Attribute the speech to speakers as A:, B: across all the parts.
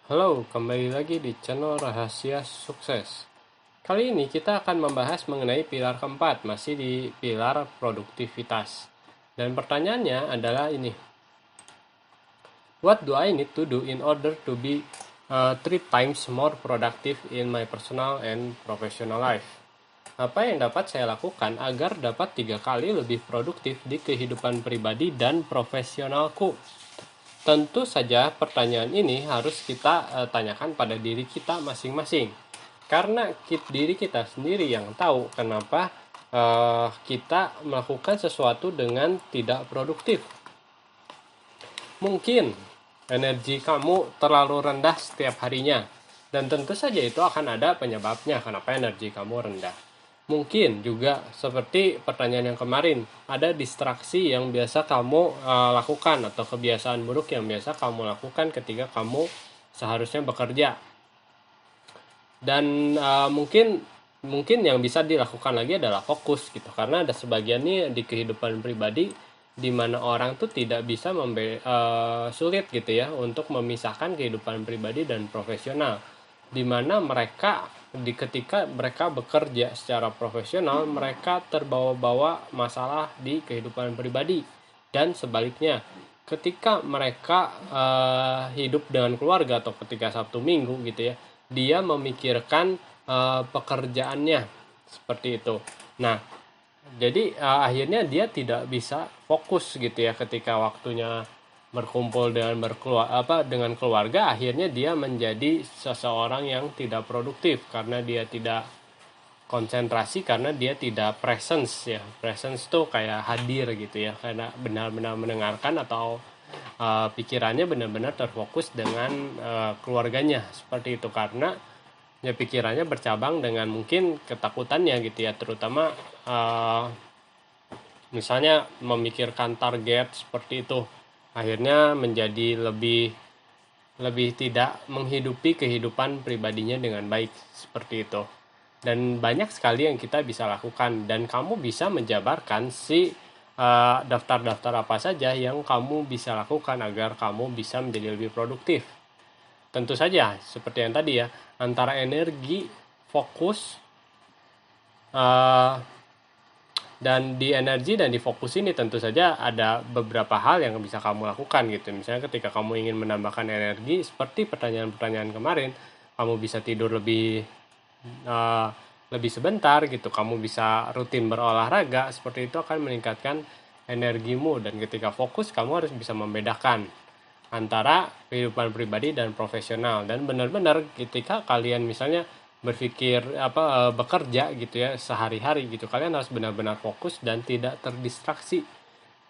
A: Halo, kembali lagi di channel Rahasia Sukses. Kali ini kita akan membahas mengenai pilar keempat, masih di pilar produktivitas. Dan pertanyaannya adalah ini. What do I need to do in order to be 3 times more productive in my personal and professional life? Apa yang dapat saya lakukan agar dapat 3 kali lebih produktif di kehidupan pribadi dan profesionalku? Tentu saja pertanyaan ini harus kita tanyakan pada diri kita masing-masing. Karena diri kita sendiri yang tahu kenapa kita melakukan sesuatu dengan tidak produktif. Mungkin energi kamu terlalu rendah setiap harinya. Dan tentu saja itu akan ada penyebabnya kenapa energi kamu rendah. Mungkin juga seperti pertanyaan yang kemarin, ada distraksi yang biasa kamu lakukan atau kebiasaan buruk yang biasa kamu lakukan ketika kamu seharusnya bekerja. Dan mungkin yang bisa dilakukan lagi adalah fokus gitu, karena ada sebagian nih di kehidupan pribadi di mana orang tuh tidak bisa sulit gitu ya untuk memisahkan kehidupan pribadi dan profesional, di mana mereka ketika mereka bekerja secara profesional mereka terbawa-bawa masalah di kehidupan pribadi, dan sebaliknya ketika mereka hidup dengan keluarga atau ketika Sabtu Minggu gitu ya, dia memikirkan pekerjaannya seperti itu. Nah, jadi akhirnya dia tidak bisa fokus gitu ya ketika waktunya berkumpul dengan keluarga. Akhirnya dia menjadi seseorang yang tidak produktif karena dia tidak konsentrasi, karena dia tidak presence ya. Presence tuh kayak hadir gitu ya, karena benar-benar mendengarkan atau pikirannya benar-benar terfokus dengan keluarganya seperti itu, karena ya pikirannya bercabang dengan mungkin ketakutannya gitu ya, terutama misalnya memikirkan target seperti itu, akhirnya menjadi lebih tidak menghidupi kehidupan pribadinya dengan baik seperti itu. Dan banyak sekali yang kita bisa lakukan, dan kamu bisa menjabarkan daftar-daftar apa saja yang kamu bisa lakukan agar kamu bisa menjadi lebih produktif. Tentu saja seperti yang tadi ya, antara energi, fokus, dan di energi dan di fokus ini tentu saja ada beberapa hal yang bisa kamu lakukan gitu. Misalnya ketika kamu ingin menambahkan energi, seperti pertanyaan-pertanyaan kemarin, kamu bisa tidur lebih sebentar gitu, kamu bisa rutin berolahraga, seperti itu akan meningkatkan energimu. Dan ketika fokus, kamu harus bisa membedakan antara kehidupan pribadi dan profesional. Dan benar-benar ketika kalian misalnya bekerja gitu ya sehari-hari gitu, kalian harus benar-benar fokus dan tidak terdistraksi.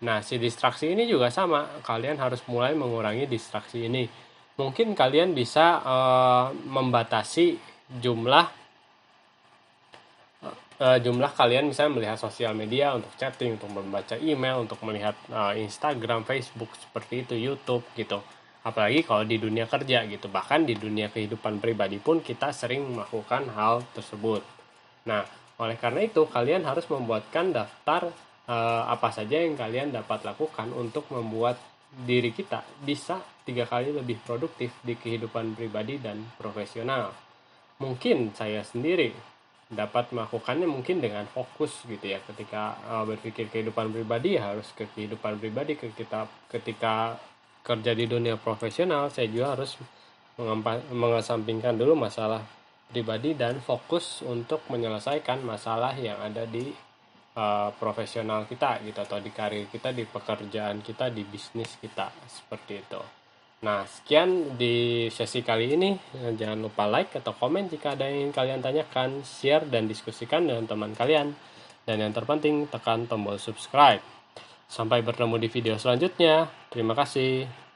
A: Nah, si distraksi ini juga sama, kalian harus mulai mengurangi distraksi ini. Mungkin kalian bisa membatasi jumlah kalian misalnya melihat sosial media untuk chatting, untuk membaca email, untuk melihat Instagram, Facebook seperti itu, YouTube gitu. Apalagi kalau di dunia kerja gitu, bahkan di dunia kehidupan pribadi pun kita sering melakukan hal tersebut. Nah, oleh karena itu kalian harus membuatkan daftar apa saja yang kalian dapat lakukan untuk membuat diri kita bisa 3 kali lebih produktif di kehidupan pribadi dan profesional. Mungkin saya sendiri dapat melakukannya mungkin dengan fokus gitu ya, ketika berpikir kehidupan pribadi harus ke kehidupan pribadi, ketika kerja di dunia profesional saya juga harus mengesampingkan dulu masalah pribadi dan fokus untuk menyelesaikan masalah yang ada di profesional kita gitu, atau di karir kita, di pekerjaan kita, di bisnis kita seperti itu. Nah, sekian di sesi kali ini. Jangan lupa like atau komen jika ada yang ingin kalian tanyakan, share dan diskusikan dengan teman kalian, dan yang terpenting tekan tombol subscribe. Sampai bertemu di video selanjutnya. Terima kasih.